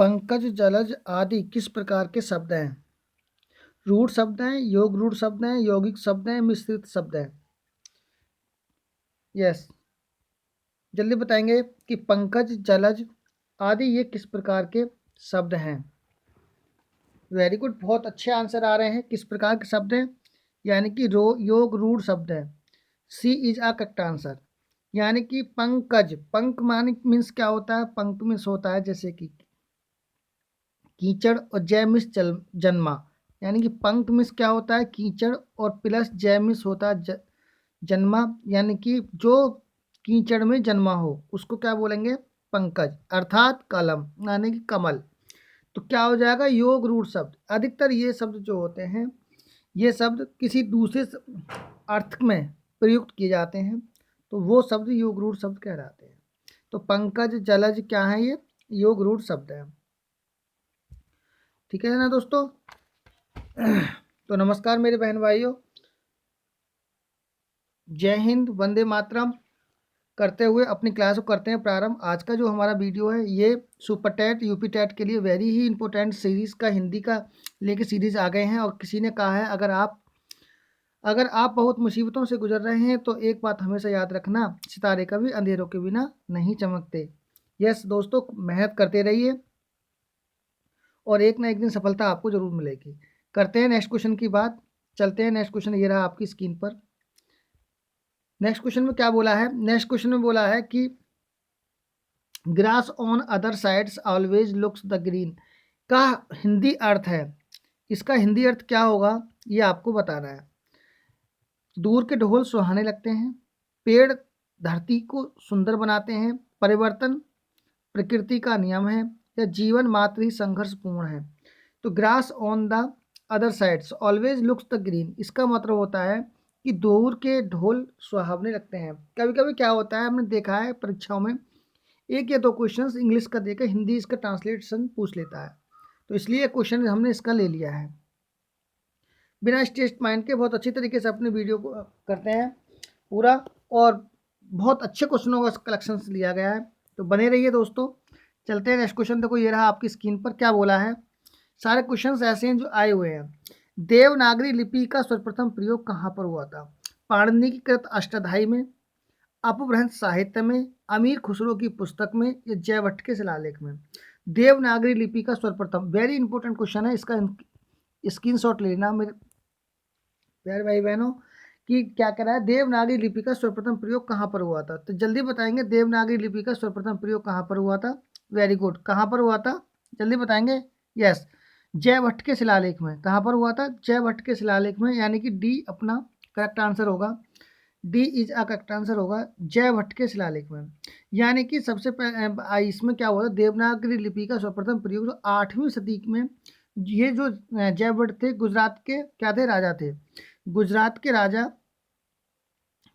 पंकज, जलज आदि किस प्रकार के शब्द हैं? रूढ़ शब्द हैं, योग रूढ़ शब्द हैं, यौगिक शब्द हैं, मिश्रित शब्द हैं? यस, जल्दी बताएंगे कि पंकज, जलज आदि ये किस प्रकार के शब्द हैं? वेरी गुड, बहुत अच्छे आंसर आ रहे हैं। किस प्रकार के शब्द हैं? यानी कि योग रूढ़ शब्द है। सी इज आ करेक्ट आंसर। यानी कि पंकज, पंक माने मीन्स क्या होता है? पंक मीन्स होता है जैसे कि कीचड़, और जय मिस जन्मा। यानी कि पंक मिस क्या होता है? कीचड़, और प्लस जय मिस होता है जन्मा, यानी कि जो कीचड़ में जन्मा हो उसको क्या बोलेंगे? पंकज, अर्थात कलम यानी कि कमल। तो क्या हो जाएगा? योग रूढ़ शब्द। अधिकतर ये शब्द जो होते हैं, ये शब्द किसी दूसरे अर्थ में प्रयुक्त किए जाते हैं, तो वो शब्द योग रूढ़ शब्द कहलाते हैं। तो पंकज, जलज क्या है? ये योग रूढ़ शब्द है। ठीक है ना दोस्तों? तो नमस्कार मेरे बहन भाइयों, जय हिंद, वंदे मातरम करते हुए अपनी क्लास को करते हैं प्रारंभ। आज का जो हमारा वीडियो है ये सुपर टेट, यूपी टेट के लिए वेरी ही इंपॉर्टेंट सीरीज़ का हिंदी का लेके सीरीज़ आ गए हैं। और किसी ने कहा है अगर आप बहुत मुसीबतों से गुजर रहे हैं तो एक बात हमेशा याद रखना, सितारे कभी अंधेरों के बिना नहीं चमकते। यस दोस्तों, मेहनत करते रहिए और एक ना एक दिन सफलता आपको जरूर मिलेगी। करते हैं नेक्स्ट क्वेश्चन की बात। चलते हैं नेक्स्ट क्वेश्चन, ये रहा आपकी स्क्रीन पर। नेक्स्ट क्वेश्चन में क्या बोला है? नेक्स्ट क्वेश्चन में बोला है कि grass on other sides always looks the green का हिंदी अर्थ है। इसका हिंदी अर्थ क्या होगा ये आपको बताना है। दूर के ढोल सुहाने लगते हैं, पेड़ धरती को सुंदर बनाते हैं, परिवर्तन प्रकृति का नियम है, या जीवन मात्र ही संघर्षपूर्ण है। तो grass on the other sides always looks the green, इसका मतलब होता है कि दूर के ढोल सुहावने लगते हैं। कभी कभी क्या होता है, हमने देखा है परीक्षाओं में एक या दो क्वेश्चंस इंग्लिश का देकर हिंदी इसका ट्रांसलेशन पूछ लेता है, तो इसलिए क्वेश्चन हमने इसका ले लिया है। बिना स्टेट माइंड के बहुत अच्छी तरीके से अपने वीडियो को करते हैं पूरा, और बहुत अच्छे क्वेश्चनों का कलेक्शन लिया गया है, तो बने रहिए दोस्तों। चलते हैं नेक्स्ट क्वेश्चन। देखो ये रहा आपकी स्क्रीन पर, क्या बोला है। सारे क्वेश्चंस ऐसे हैं जो आए हुए हैं। देवनागरी लिपि का सर्वप्रथम प्रयोग कहाँ पर हुआ था? पाणिनि की कृत अष्टाध्यायी में, अपभ्रंश साहित्य में, अमीर खुसरो की पुस्तक में, या जयभट्ट के शिलालेख में? देवनागरी लिपि का सर्वप्रथम, वेरी इंपॉर्टेंट क्वेश्चन है, इसका स्क्रीनशॉट लेना मेरे प्यारे भाई बहनों कि क्या कह रहा है। देवनागरी लिपि का सर्वप्रथम प्रयोग कहाँ पर हुआ था? तो जल्दी बताएंगे, देवनागरी लिपि का सर्वप्रथम प्रयोग कहाँ पर हुआ था? वेरी गुड, कहाँ पर हुआ था? जल्दी बताएंगे। यस, जयभट्ट के शिलालेख में। कहाँ पर हुआ था? जयभट्ट के शिलालेख में, यानी कि डी अपना करेक्ट आंसर होगा। D is a correct answer होगा, जयभट्ट के शिलालेख में। यानी कि सबसे पहले इसमें क्या हुआ था, देवनागरी लिपि का सर्वप्रथम प्रयोग जो 8वीं सदी में, ये जो जयभट्ट थे गुजरात के क्या थे? राजा थे। गुजरात के राजा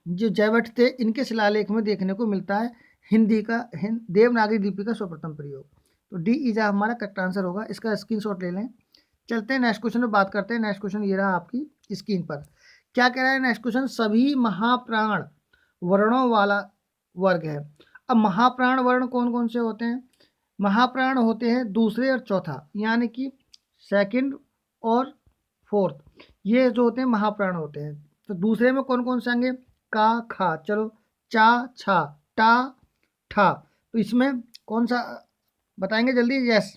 जो जयभट्ट थे, इनके शिलालेख में देखने को मिलता है हिंदी का देवनागरी लिपि का सर्वप्रथम प्रयोग। तो डी इज हमारा करेक्ट आंसर होगा, इसका स्क्रीनशॉट ले लें। चलते हैं नेक्स्ट क्वेश्चन में बात करते हैं। नेक्स्ट क्वेश्चन ये रहा आपकी स्क्रीन पर, क्या कह रहा है नेक्स्ट क्वेश्चन। सभी महाप्राण वर्णों वाला वर्ग है। अब महाप्राण वर्ण कौन कौन से होते हैं? महाप्राण होते हैं दूसरे और चौथा, यानी कि सेकंड और फोर्थ, ये जो होते हैं महाप्राण होते हैं। तो दूसरे में कौन कौन से आएंगे? का, खा, चलो, चा, छा, टा, ठा। तो इसमें कौन सा बताएंगे जल्दी? यस,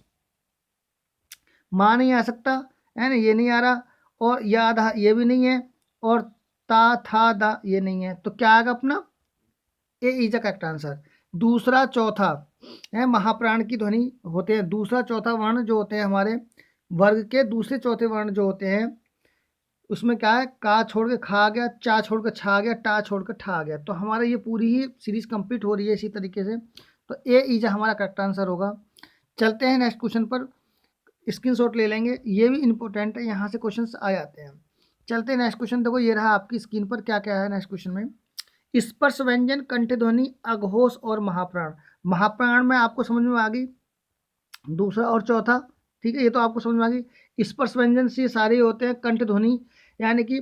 माँ नहीं आ सकता है ना, ये नहीं आ रहा, और या धा ये भी नहीं है, और ता था दा ये नहीं है। तो क्या आएगा अपना? ए इज द करेक्ट आंसर। दूसरा चौथा है महाप्राण की ध्वनि होते हैं। दूसरा चौथा वर्ण जो होते हैं हमारे वर्ग के, दूसरे चौथे वर्ण जो होते हैं उसमें क्या है? का छोड़ के खा आ गया, चा छोड़ के छा आ गया, टा छोड़ के ठा आ गया। तो हमारा ये पूरी ही सीरीज कंप्लीट हो रही है इसी तरीके से। तो ए इज हमारा करेक्ट आंसर होगा। चलते हैं नेक्स्ट क्वेश्चन पर, स्क्रीनशॉट ले लेंगे, ये भी इंपॉर्टेंट है, यहाँ से क्वेश्चन आ जाते हैं। चलते हैं नेक्स्ट क्वेश्चन। देखो ये रहा आपकी स्क्रीन पर, क्या क्या है नेक्स्ट क्वेश्चन में। स्पर्श व्यंजन, कंठ ध्वनि, अघोष और महाप्राण। महाप्राण में आपको समझ में आ गई, दूसरा और चौथा, ठीक है, ये तो आपको समझ में आ गई। स्पर्श व्यंजन से सारे होते हैं। कंठ ध्वनि यानी कि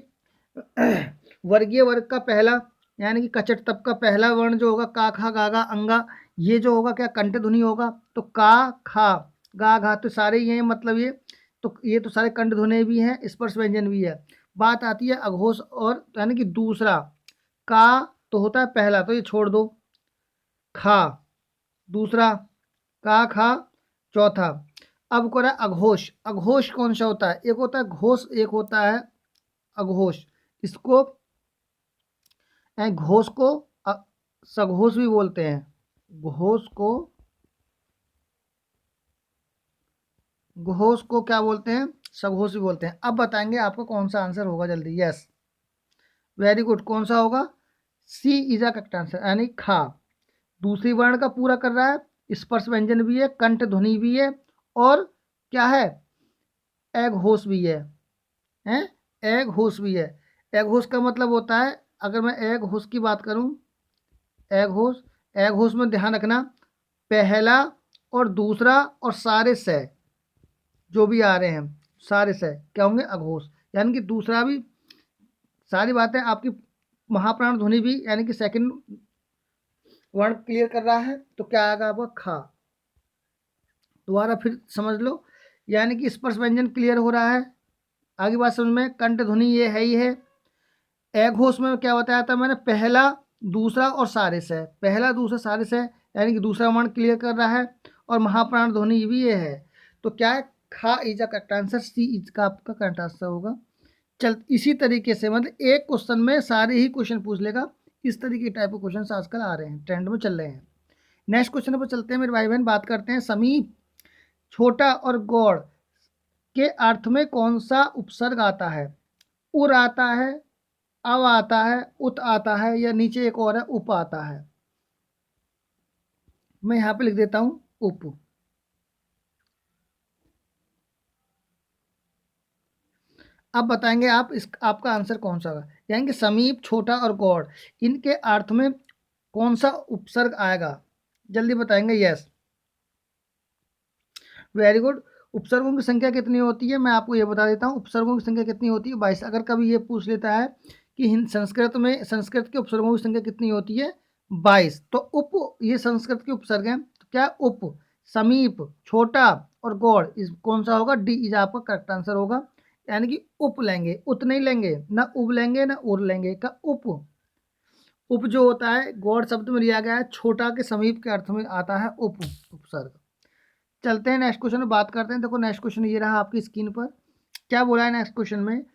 वर्गीय वर्ग का पहला, यानी कि कचट तप का पहला वर्ण जो होगा का, खा, गा, गा, अंगा, ये जो होगा क्या? कंठ ध्वनि होगा। तो का, खा, गा घा तो सारे ही हैं, मतलब ये तो सारे कंठ ध्वनि भी हैं, स्पर्श व्यंजन भी है। बात आती है अघोष और यानी कि दूसरा। का तो होता है पहला, तो ये छोड़ दो। खा दूसरा, का खा चौथा। अब को रहा है अघोष। अघोष कौन सा होता है? एक होता है घोष, एक होता है अघोष। इसको घोष को सघोष भी बोलते हैं। घोष को क्या बोलते हैं? सघोष भी बोलते हैं। अब बताएंगे आपको कौन सा आंसर होगा जल्दी। Yes, very good. कौन सा होगा? सी इज अ करेक्ट आंसर, यानी खा। दूसरी वर्ण का पूरा कर रहा है, स्पर्श व्यंजन भी है, कंठ ध्वनि भी है, और क्या है? एघोष भी है। हैं? एघोष भी है। एघोष का मतलब होता है, अगर मैं एघोष की बात करूं, एघोष, एघोष में ध्यान रखना, पहला और दूसरा और सारे से जो भी आ रहे हैं, सारे से क्या होंगे? अघोष। यानी कि दूसरा भी, सारी बातें आपकी महाप्राण ध्वनि भी, यानी कि सेकंड वर्ण क्लियर कर रहा है, तो क्या आएगा आपका? खा। दोबारा फिर समझ लो, यानी कि स्पर्श व्यंजन क्लियर हो रहा है। आगे बात समझ में, कंठ ध्वनि ये है ही है। एघोष में क्या बताया था मैंने? पहला, दूसरा और सारे से, पहला दूसरा सारे से, यानी कि दूसरा वर्ण क्लियर कर रहा है, और महाप्राण ध्वनि भी ये है। तो क्या है? खा इज का करेक्ट आंसर, सी इज का आपका करेक्ट आंसर होगा। चल, इसी तरीके से मतलब एक क्वेश्चन में सारे ही क्वेश्चन पूछ लेगा। इस तरीके के टाइप के क्वेश्चन आजकल आ रहे हैं, ट्रेंड में चल रहे हैं। नेक्स्ट क्वेश्चन पर चलते हैं मेरे भाई बहन। बात करते हैं समीप, छोटा और गौड़ के अर्थ में कौन सा उपसर्ग आता है? उर आता है, अव आता है, उत आता है, या नीचे एक और है उप आता है। मैं यहाँ पे लिख देता हूँ उप। अब बताएंगे आप, इस आपका आंसर कौन सा होगा? यानी कि समीप, छोटा और गौड़, इनके अर्थ में कौन सा उपसर्ग आएगा? जल्दी बताएंगे। Yes, very good. उपसर्गों की संख्या कितनी होती है? मैं आपको ये बता देता हूँ, उपसर्गों की संख्या कितनी होती है? 22। अगर कभी ये पूछ लेता है कि संस्कृत में, संस्कृत के उपसर्गों की संख्या कितनी होती है? 22। तो उप, ये संस्कृत के उपसर्ग हैं, तो क्या? उप, समीप, छोटा और गौड़, इस कौन सा होगा? डी इज आपका करेक्ट आंसर होगा। यानी कि उप लेंगे, उत नहीं लेंगे, ना उब लेंगे ना उर लेंगे, का उप। उप जो होता है गौड़ शब्द में लिया गया है, छोटा के समीप के अर्थ में आता है उप, उपसर्ग। चलते हैं नेक्स्ट क्वेश्चन में बात करते हैं। देखो नेक्स्ट क्वेश्चन ये रहा आपकी स्क्रीन पर। क्या बोला है नेक्स्ट क्वेश्चन में?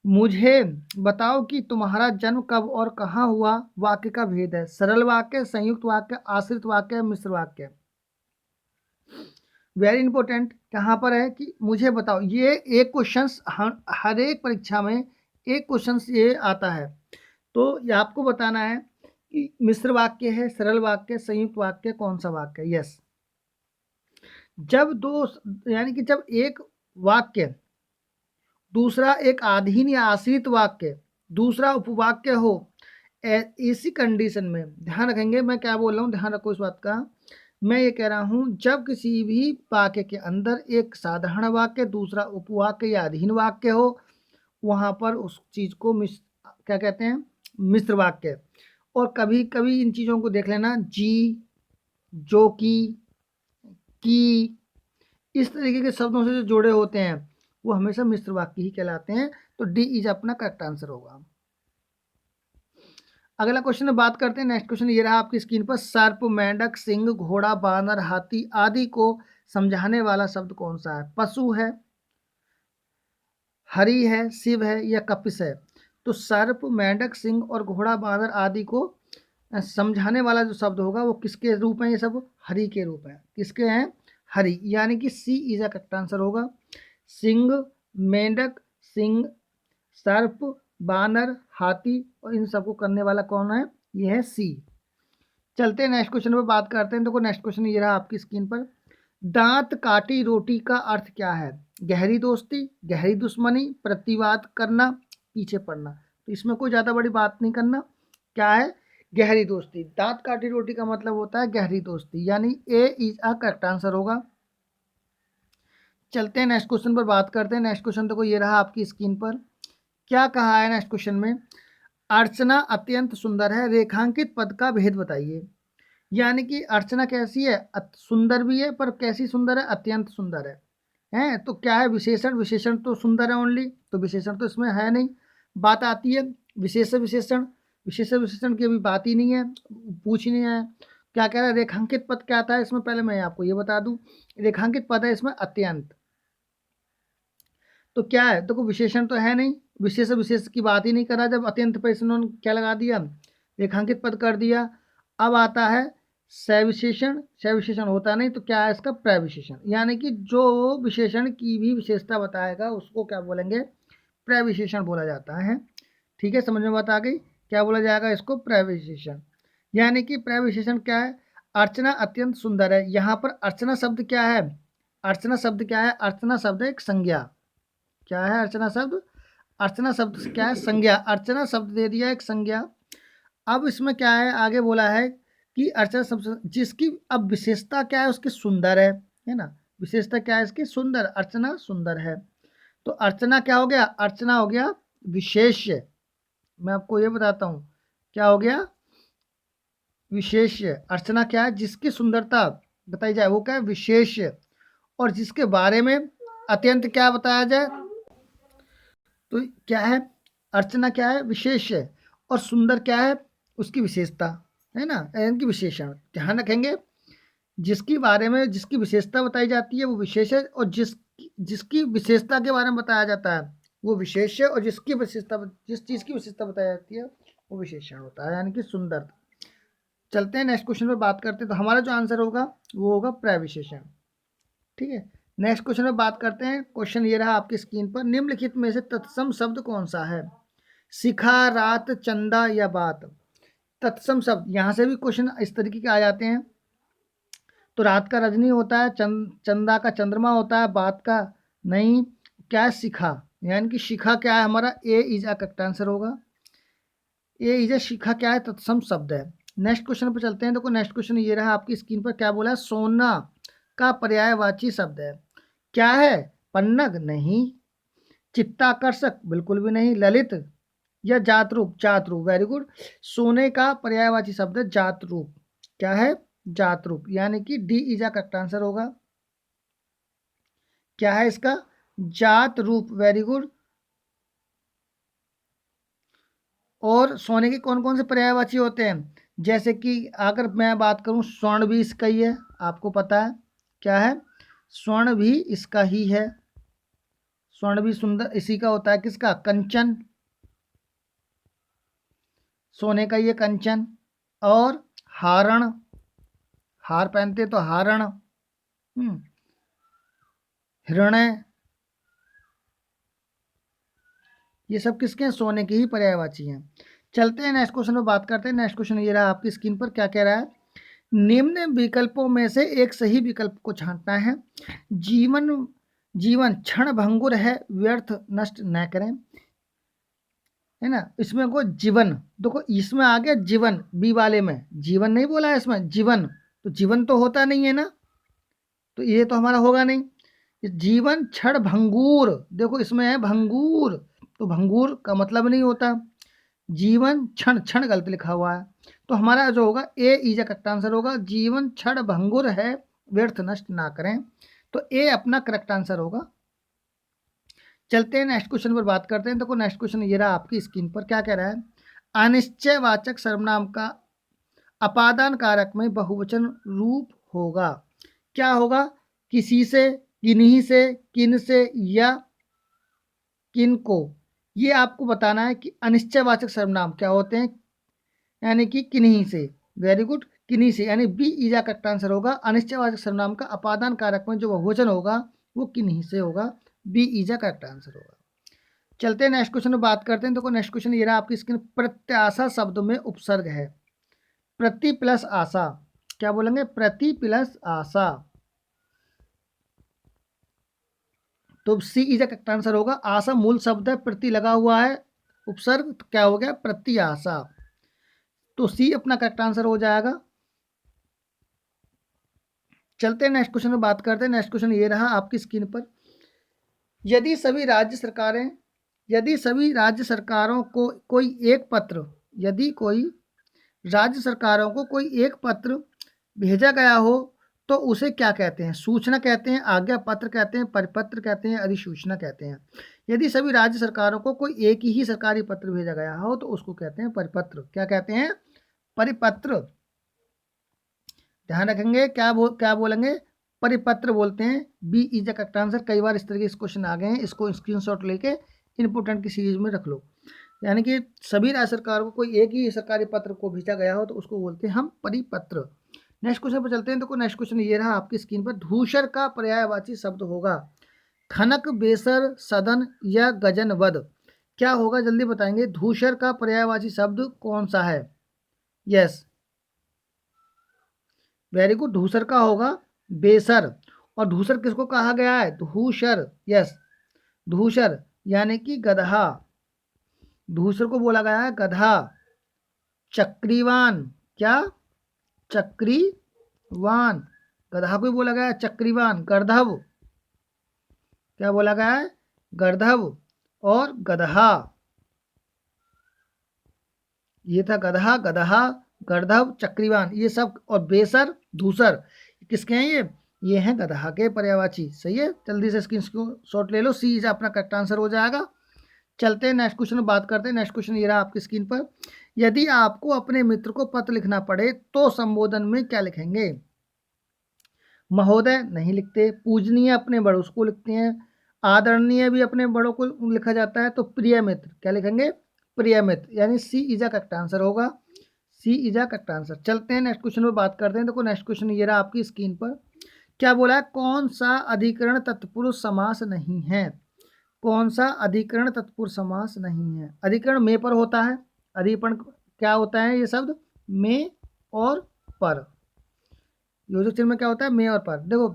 मुझे बताओ कि तुम्हारा जन्म कब और कहाँ हुआ। वाक्य का भेद है, सरल वाक्य, संयुक्त वाक्य, आश्रित वाक्य, मिश्र वाक्य। Very important. कहाँ पर है कि मुझे बताओ, ये एक क्वेश्चन हर एक परीक्षा में एक क्वेश्चन ये आता है। तो ये आपको बताना है कि मिश्र वाक्य है, सरल वाक्य, संयुक्त वाक्य, कौन सा वाक्य है। यस, जब दो, यानी कि जब एक वाक्य दूसरा एक अधीन या आश्रित वाक्य दूसरा उपवाक्य हो, इसी कंडीशन में ध्यान रखेंगे मैं क्या बोल रहा हूँ, ध्यान रखो इस बात का। मैं ये कह रहा हूँ, जब किसी भी वाक्य के अंदर एक साधारण वाक्य दूसरा उपवाक्य या अधीन वाक्य हो, वहाँ पर उस चीज़ को क्या कहते हैं? मिश्र वाक्य। और कभी कभी इन चीज़ों को देख लेना, जी, जो की, इस तरीके के शब्दों से जो जुड़े होते हैं वो हमेशा मिश्र वाक्य ही कहलाते हैं। तो डी इज अपना करेक्ट आंसर होगा। अगला क्वेश्चन में बात करते हैं। नेक्स्ट क्वेश्चन ये रहा आपकी स्क्रीन पर। सर्प, मेंढक, सिंह, घोड़ा, बानर, हाथी आदि को समझाने वाला शब्द कौन सा है? पशु है, हरि है, शिव है, या कपिस है? तो सर्प, मेंढक, सिंह और घोड़ा, बानर आदि को समझाने वाला जो शब्द होगा वो किसके रूप में? ये सब हरि के रूप है। किसके हैं? हरि, यानी कि सी इज अ करेक्ट आंसर होगा। सिंह, मेंढक, सिंह, सर्प, बानर, हाथी और इन सबको करने वाला कौन है? ये है सी। चलते हैं नेक्स्ट क्वेश्चन पर बात करते हैं। देखो नेक्स्ट क्वेश्चन ये रहा आपकी स्क्रीन पर। दांत काटी रोटी का अर्थ क्या है? गहरी दोस्ती, गहरी दुश्मनी, प्रतिवाद करना, पीछे पड़ना। तो इसमें कोई ज़्यादा बड़ी बात नहीं करना। क्या है? गहरी दोस्ती। दांत काटी रोटी का मतलब होता है गहरी दोस्ती, यानी ए इज अ करेक्ट आंसर होगा। चलते हैं नेक्स्ट क्वेश्चन पर बात करते हैं। नेक्स्ट क्वेश्चन देखो ये रहा आपकी स्क्रीन पर। क्या कहा है नेक्स्ट क्वेश्चन में? अर्चना अत्यंत सुंदर है, रेखांकित पद का भेद बताइए। यानी कि अर्चना कैसी है, सुंदर भी है, पर कैसी सुंदर है, अत्यंत सुंदर है। हैं तो क्या है विशेषण, विशेषण तो सुंदर है ओनली, तो विशेषण तो इसमें है नहीं। बात आती है विशेष विशेषण, विशेष विशेषण की अभी बात ही नहीं है, पूछ ही नहीं है। क्या कह रहा है, रेखांकित पद क्या आता है इसमें, पहले मैं आपको ये बता दूं, रेखांकित पद है इसमें अत्यंत। तो क्या है, देखो विशेषण तो है नहीं, विशेष विशेष की बात ही नहीं करा, जब अत्यंत पर इन्होंने क्या लगा दिया, रेखांकित पद कर दिया। अब आता है सविशेषण, सविशेषण होता नहीं, तो क्या है इसका प्रविशेषण, यानी कि जो विशेषण की भी विशेषता बताएगा उसको क्या बोलेंगे, प्रविशेषण बोला जाता है। ठीक है, समझ में बात आ गई, क्या बोला जाएगा इसको, प्रविशेषण। यानी कि प्रविशेषण क्या है, अर्चना अत्यंत सुंदर है। यहाँ पर अर्चना शब्द क्या है, अर्चना शब्द क्या है, अर्चना शब्द एक संज्ञा, क्या है अर्चना शब्द, अर्चना शब्द क्या है, संज्ञा, अर्चना शब्द दे दिया एक संज्ञा। अब इसमें क्या है, आगे बोला है कि अर्चना शब्द जिसकी अब विशेषता क्या है उसकी सुंदर है ना, विशेषता क्या है इसकी, सुंदर, अर्चना सुंदर है। तो अर्चना क्या हो गया, अर्चना हो गया विशेष्य। मैं आपको ये बताता हूँ क्या हो गया, विशेष्य। अर्चना क्या है, जिसकी सुंदरता बताई जाए वो क्या है, विशेष्य। और जिसके बारे में अत्यंत क्या बताया जाए, तो क्या है, अर्चना क्या है, विशेष है, और सुंदर क्या है, उसकी विशेषता, है ना, इनकी विशेषण ध्यान रखेंगे। जिसके बारे में जिसकी विशेषता बताई जाती है वो विशेष है, और जिसकी विशेषता के बारे में बताया जाता है वो विशेष है, और जिसकी विशेषता, जिस चीज़ की विशेषता बताई जाती है वो विशेषण होता है, यानी कि सुंदर। चलते हैं नेक्स्ट क्वेश्चन पर बात करते हैं, तो हमारा जो आंसर होगा वो होगा प्रविशेषण। ठीक है, नेक्स्ट क्वेश्चन में बात करते हैं। क्वेश्चन ये रहा आपकी स्क्रीन पर, निम्नलिखित में से तत्सम शब्द कौन सा है, शिखा, रात, चंदा या बात। तत्सम शब्द, यहाँ से भी क्वेश्चन इस तरीके के आ जाते हैं। तो रात का रजनी होता है, चंदा का चंद्रमा होता है, बात का नहीं, क्या है शिखा, यानी कि शिखा क्या है हमारा, ए इज अ करेक्ट आंसर होगा, ए इज अ शिखा क्या है, तत्सम शब्द है। नेक्स्ट क्वेश्चन पर चलते हैं। देखो नेक्स्ट क्वेश्चन ये रहा आपकी स्क्रीन पर, क्या बोला है, सोना का पर्यायवाची शब्द है, क्या है, पन्नग नहीं, चित्ताकर्षक बिल्कुल भी नहीं, ललित या जातरूप, जातरूप, वेरी गुड। सोने का पर्यायवाची शब्द है जातरूप, क्या है, जातरूप, यानी कि डी इज करेक्ट आंसर होगा, क्या है इसका, जात रूप, वेरी गुड। और सोने के कौन कौन से पर्यायवाची होते हैं, जैसे कि अगर मैं बात करूं, स्वर्ण भी इसका ही है, आपको पता है क्या है, स्वर्ण भी इसका ही है, स्वर्ण भी सुंदर इसी का होता है, किसका, कंचन, सोने का ये कंचन। और हारण, हार पहनते तो हारण, हिरण्य, ये सब किसके हैं, सोने के ही पर्यायवाची हैं। चलते हैं नेक्स्ट क्वेश्चन में बात करते हैं। नेक्स्ट क्वेश्चन ये रहा आपकी स्क्रीन पर, क्या कह रहा है, निम्न विकल्पों में से एक सही विकल्प को छांटना है। जीवन, जीवन क्षण भंगुर है, व्यर्थ नष्ट न करें, है ना, इसमें को जीवन, देखो इसमें आ गया जीवन, बी वाले में जीवन नहीं बोला है इसमें, जीवन, तो जीवन तो होता नहीं है ना, तो ये तो हमारा होगा नहीं। जीवन क्षण भंगूर, देखो इसमें है भंगूर, तो भंगूर का मतलब नहीं होता, जीवन क्षण, क्षण गलत लिखा हुआ है, तो हमारा जो होगा ए इज करेक्ट आंसर होगा, जीवन क्षण भंगुर है, व्यर्थ नष्ट ना करें, तो ए अपना करेक्ट आंसर होगा। चलते हैं नेक्स्ट क्वेश्चन पर बात करते हैं। देखो नेक्स्ट क्वेश्चन ये रहा आपकी स्क्रीन पर, क्या कह रहा है, अनिश्चयवाचक सर्वनाम का अपादान कारक में बहुवचन रूप होगा, क्या होगा, किसी से, किन्हीं से, किन से या किन को। ये आपको बताना है कि अनिश्चयवाचक सर्वनाम क्या होते हैं, यानी कि किन्हीं से, वेरी गुड, किन्हीं से, यानी बी इज करेक्ट आंसर होगा। अनिश्चयवाचक सर्वनाम का अपादान कारक में जो बहुवचन होगा वो किन्हीं से होगा, बी इज करेक्ट आंसर होगा। चलते हैं नेक्स्ट क्वेश्चन में बात करते हैं। देखो नेक्स्ट क्वेश्चन ये रहा आपकी स्क्रीन, प्रत्याशा शब्द में उपसर्ग है, प्रति प्लस आशा, क्या बोलेंगे, प्रति प्लस आशा, तो सी इज करेक्ट आंसर होगा। आशा मूल शब्द है, प्रति लगा हुआ है, उपसर्ग, तो क्या हो गया, प्रति आशा, तो सी अपना करेक्ट आंसर हो जाएगा। चलते हैं नेक्स्ट क्वेश्चन में बात करते हैं। नेक्स्ट क्वेश्चन ये रहा आपकी स्क्रीन पर, यदि सभी राज्य सरकारें, यदि सभी राज्य सरकारों को कोई एक पत्र, यदि कोई राज्य सरकारों को कोई एक पत्र भेजा गया हो तो उसे क्या कहते हैं? सूचना कहते हैं, आज्ञा पत्र कहते हैं, परिपत्र कहते हैं, अधिसूचना कहते हैं। यदि सभी राज्य सरकारों को कोई एक ही सरकारी पत्र भेजा गया हो तो उसको कहते हैं परिपत्र। क्या कहते हैं? परिपत्र। ध्यान रखेंगे, क्या बोलेंगे? परिपत्र बोलते हैं। B is the correct answer. कई बार इस तरह के इस क्वेश्चन आ गए हैं, इसको स्क्रीनशॉट लेके इंपोर्टेंट की सीरीज में रख लो। यानी कि सभी राज्य सरकारों को कोई एक ही सरकारी पत्र को भेजा गया हो तो उसको बोलते हैं हम परिपत्र। नेक्स्ट क्वेश्चन पर चलते हैं। देखो नेक्स्ट क्वेश्चन ये रहा आपकी स्क्रीन पर। धूसर का पर्यायवाची शब्द होगा खनक, बेसर, सदन या गजनवद। क्या होगा जल्दी बताएंगे। धूसर का पर्यायवाची शब्द कौन सा है? Yes, very good. धूसर का होगा बेसर। और धूसर किसको कहा गया है? धूसर। यस, धूसर यानी कि गधा। धूसर को बोला गया है गधा। चक्रीवान, क्या? चक्रीवान। गधा को ही बोला गया है चक्रीवान। गर्दभ, क्या बोला गया है? गर्दभ। और गधा, ये था गधा, गधा, गर्दभ, चक्रीवान, ये सब। और बेसर, धूसर, किसके हैं ये हैं गधा के पर्यायवाची। सही है, जल्दी से स्क्रीन शॉट ले लो। सी इज अपना करेक्ट आंसर हो जाएगा। चलते हैं नेक्स्ट क्वेश्चन में बात करते हैं। नेक्स्ट क्वेश्चन ये रहा आपकी स्क्रीन पर। यदि आपको अपने मित्र को पत्र लिखना पड़े तो संबोधन में क्या लिखेंगे? महोदय नहीं लिखते। पूजनीय अपने बड़ों को लिखते हैं। आदरणीय भी अपने बड़ों को लिखा जाता है। तो प्रिय मित्र, क्या लिखेंगे? प्रिय मित्र, यानी सी इज अ करेक्ट आंसर होगा। सी इज अ करेक्ट आंसर। चलते हैं नेक्स्ट क्वेश्चन पर बात करते हैं। देखो नेक्स्ट क्वेश्चन ये रहा आपकी स्क्रीन पर। क्या बोला है? कौन सा अधिकरण तत्पुरुष समास नहीं है? कौन सा अधिकरण तत्पुरुष समास नहीं है? अधिकरण में पर होता है। अधिकरण क्या होता है? ये शब्द में और पर। योजक चिन्ह में क्या होता है? में और पर। देखो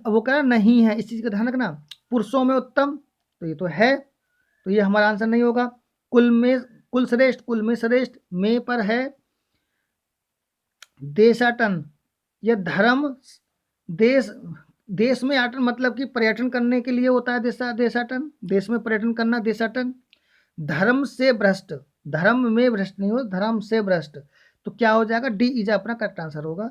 वो कह रहा नहीं है, इस चीज का ध्यान रखना। पुरुषों में उत्तम, तो ये तो है, तो ये हमारा आंसर नहीं होगा। कुल में कुल श्रेष्ठ, कुल में श्रेष्ठ, में पर है। देशाटन, यह धर्म, देश, देश में आटन मतलब कि पर्यटन करने के लिए होता है देशाटन। देश में पर्यटन करना देशाटन। धर्म से भ्रष्ट, धर्म में भ्रष्ट नहीं हो, धर्म से भ्रष्ट। तो क्या हो जाएगा? डी इज अपना करेक्ट आंसर होगा।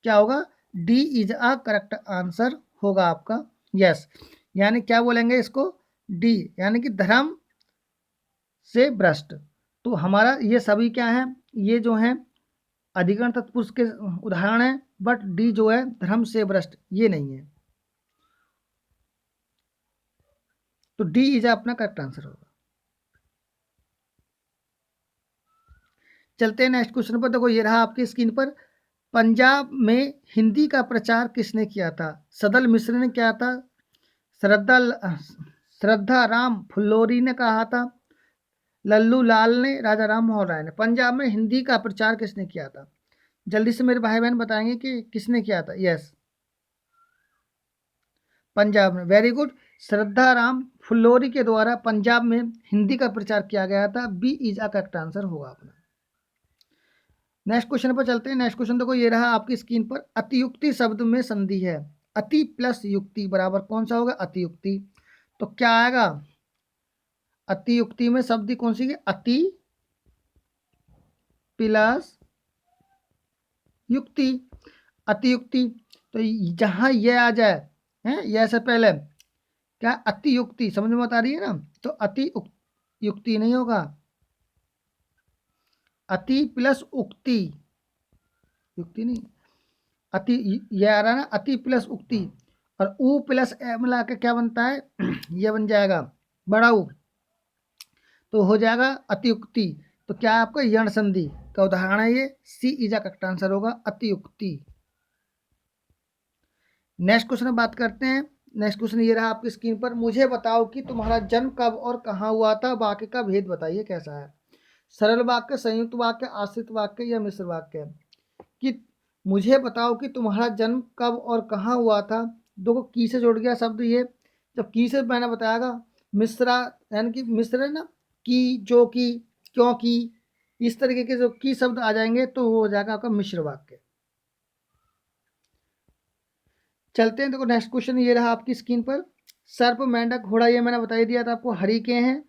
क्या होगा? D is a correct answer होगा आपका। यस, यानी क्या बोलेंगे इसको? डी, यानी कि धर्म से भ्रष्ट। तो हमारा ये सभी क्या है? ये जो है अधिकरण तत्पुरुष के उदाहरण है। बट डी जो है धर्म से भ्रष्ट, ये नहीं है। तो डी इज अपना करेक्ट आंसर होगा। चलते हैं नेक्स्ट क्वेश्चन पर। देखो ये रहा आपकी स्क्रीन पर। पंजाब में हिंदी का प्रचार किसने किया था? सदल मिश्र ने किया था। श्रद्धा श्रद्धा राम फुल्लोरी ने कहा था। लल्लू लाल ने, राजा राम मोहन राय ने। पंजाब में हिंदी का प्रचार किसने किया था? जल्दी से मेरे भाई बहन बताएंगे कि किसने किया था। यस, पंजाब में, वेरी गुड। श्रद्धा राम फुल्लोरी के द्वारा पंजाब में हिंदी का प्रचार किया गया था। B is a correct answer होगा अपना। नेक्स्ट क्वेश्चन पर चलते हैं। नेक्स्ट क्वेश्चन देखो ये रहा आपकी स्क्रीन पर। अतियुक्ति शब्द में संधि है। अति प्लस युक्ति बराबर कौन सा होगा? अतियुक्ति। तो क्या आएगा? अतियुक्ति में शब्द कौन सी है? अति प्लस युक्ति। अतियुक्ति, तो जहां यह आ जाए है, यह से पहले क्या? अतियुक्ति, समझ में बता रही है ना? तो अति युक्ति नहीं होगा। अति प्लस उक्ति, युक्ति नहीं। अति, यह आ रहा है ना, अति प्लस उक्ति। और उ प्लस ए मिला के क्या बनता है? यह बन जाएगा बड़ा उ, तो हो जाएगा अतियुक्ति। तो क्या है आपका? यण संधि का उदाहरण है ये। सी इज अ करेक्ट आंसर होगा, अतियुक्ति। नेक्स्ट क्वेश्चन बात करते हैं। नेक्स्ट क्वेश्चन ये रहा आपकी स्क्रीन पर। मुझे बताओ कि तुम्हारा जन्म कब और कहाँ हुआ था? वाक्य का भेद बताइए कैसा है? सरल वाक्य, संयुक्त वाक्य, आश्रित वाक्य या मिश्र वाक्य? कि मुझे बताओ कि तुम्हारा जन्म कब और कहाँ हुआ था। देखो की से जुड़ गया शब्द ये। जब की से मैंने बताया मिश्रा, यानी कि मिश्र है ना, की, जो की, क्योंकि, इस तरीके के जो की शब्द आ जाएंगे तो वो हो जाएगा आपका मिश्र वाक्य। चलते हैं। देखो नेक्स्ट क्वेश्चन ये रहा आपकी स्क्रीन पर। सर्प, मेंढक, घोड़ा, ये मैंने बता ही दिया था आपको, हरी के हैं।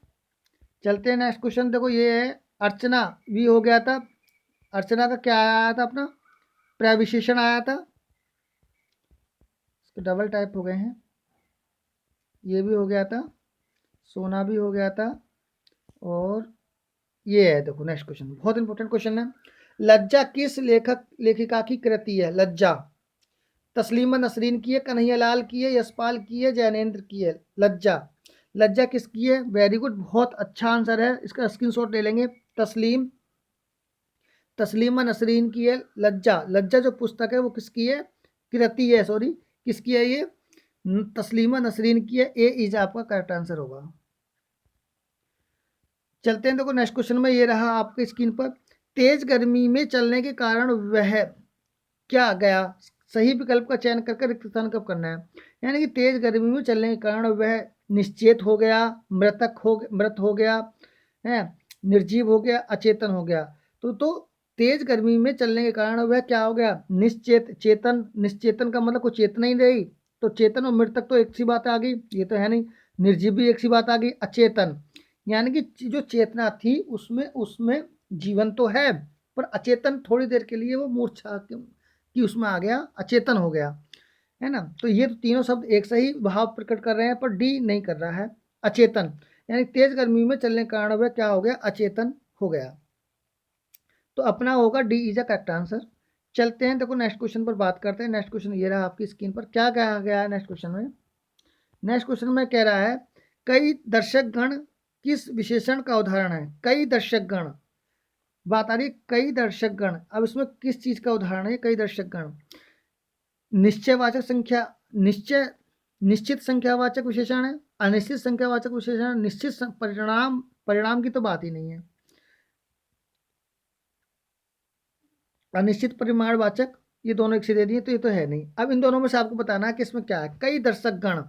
चलते हैं नेक्स्ट क्वेश्चन। देखो ये है अर्चना, भी हो गया था। अर्चना का क्या आया था अपना? प्रविशेषण आया था, इसके डबल टाइप हो गए हैं, ये भी हो गया था, सोना भी हो गया था, और ये है। देखो नेक्स्ट क्वेश्चन, बहुत इंपॉर्टेंट क्वेश्चन है। लज्जा किस लेखक लेखिका की कृति है? लज्जा तस्लीमा नसरीन की है, कन्हैया लाल की है, यशपाल की है, जैनेन्द्र की है? लज्जा, लज्जा किसकी है? वेरी गुड, बहुत अच्छा आंसर है, इसका स्क्रीनशॉट ले लेंगे। तस्लीमा नसरीन की है लज्जा। लज्जा जो पुस्तक है वो किसकी है? कृति है, सॉरी, किसकी है ये? तस्लीमा नसरीन की है। ए इज आपका करेक्ट आंसर होगा। चलते हैं, देखो नेक्स्ट क्वेश्चन में ये रहा आपके स्क्रीन पर। तेज गर्मी में चलने के कारण वह क्या गया? सही विकल्प का चयन करके रिक्त स्थान कब करना है? यानी कि तेज गर्मी में चलने के कारण वह निश्चेत हो गया, मृत हो गया है, निर्जीव हो गया, अचेतन हो गया। तो तेज गर्मी में चलने के कारण वह क्या हो गया? चेतन। निश्चेतन का मतलब कोई चेतना ही नहीं, तो चेतन और मृतक तो एक सी बात आ गई, ये तो है नहीं। निर्जीव भी एक सी बात आ गई। अचेतन यानी कि जो चेतना थी उसमें उसमें जीवन तो है, पर अचेतन, थोड़ी देर के लिए वो मूर्छा कि उसमें आ गया, अचेतन हो गया, है ना। तो ये तो तीनों शब्द एक सही भाव प्रकट कर रहे हैं, पर डी नहीं कर रहा है, अचेतन। यानी तेज गर्मी में चलने के कारण वह क्या हो गया? अचेतन हो गया। तो अपना होगा D is a correct answer. चलते हैं, देखो नेक्स्ट क्वेश्चन पर बात करते हैं। नेक्स्ट क्वेश्चन ये रहा आपकी स्क्रीन पर, क्या कहा गया है नेक्स्ट क्वेश्चन में? नेक्स्ट क्वेश्चन में कह रहा है कई दर्शक गण किस विशेषण का उदाहरण है? कई दर्शक गण, बात आ रही है कई दर्शक गण। अब इसमें किस चीज का उदाहरण है कई दर्शक गण? निश्चयवाचक संख्या, निश्चय निश्चित संख्यावाचक विशेषण है, अनिश्चित संख्यावाचक विशेषण, निश्चित परिणाम, परिणाम की तो बात ही नहीं है, अनिश्चित परिमाणवाचक, ये दोनों एक से दे दिए, तो ये तो है नहीं। अब इन दोनों में से आपको बताना है कि इसमें क्या है। कई दर्शक गण,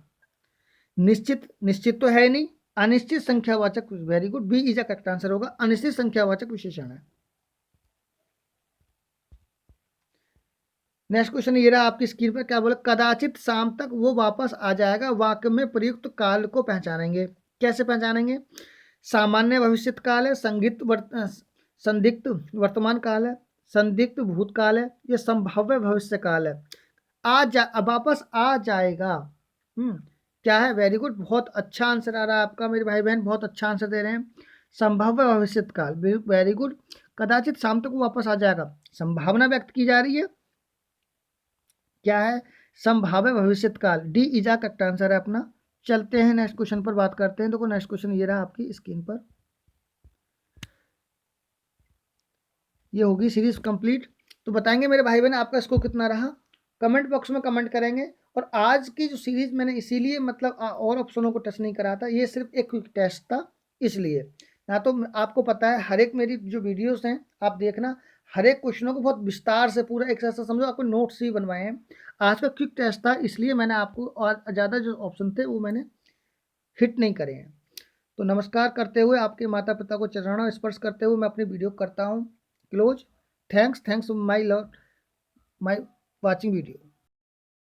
निश्चित, निश्चित तो है नहीं, अनिश्चित संख्यावाचक, very good, B is a correct answer होगा, अनिश्चित संख्यावाचक विशेषण है। नेक्स्ट क्वेश्चन ये रहा आपकी स्क्रीन पर, क्या बोला? कदाचित शाम तक वो वापस आ जाएगा, वाक्य में प्रयुक्त काल को पहचानेंगे। कैसे पहचानेंगे? सामान्य भविष्यत काल है, संदिग्ध वर्तमान काल है, संदिग्ध भूतकाल है, ये संभाव्य भविष्य काल है। वापस आ जाएगा, क्या है? वेरी गुड, बहुत अच्छा आंसर आ रहा है आपका मेरे भाई बहन, बहुत अच्छा आंसर दे रहे हैं। संभाव्य भविष्यत काल, वेरी गुड। कदाचित शाम तक वो वापस आ जाएगा, संभावना व्यक्त की जा रही है, क्या है? संभाव्य भविष्यत काल, D is a correct answer है अपना। चलते हैं नेक्स्ट क्वेश्चन पर बात करते हैं। देखो नेक्स्ट क्वेश्चन ये रहा आपकी स्क्रीन पर, ये होगी सीरीज कंप्लीट। तो बताएंगे मेरे भाई बहन आपका स्कोर कितना रहा, कमेंट बॉक्स में कमेंट करेंगे। और आज की जो सीरीज मैंने इसीलिए मतलब और ऑप्शनों को टच नहीं करा था, ये सिर्फ एक क्विक टेस्ट था इसलिए। ना तो आपको पता है हर एक मेरी जो वीडियोस हैं आप देखना, हर एक क्वेश्चनों को बहुत विस्तार से पूरा एक ऐसा समझो आपको नोट्स ही बनवाए हैं। आज का क्विक टेस्ट था इसलिए मैंने आपको, और ज़्यादा जो ऑप्शन थे वो मैंने हिट नहीं करे हैं। तो नमस्कार करते हुए, आपके माता पिता को चरणों स्पर्श करते हुए मैं अपनी वीडियो करता हूँ close. Thanks my love, my watching video.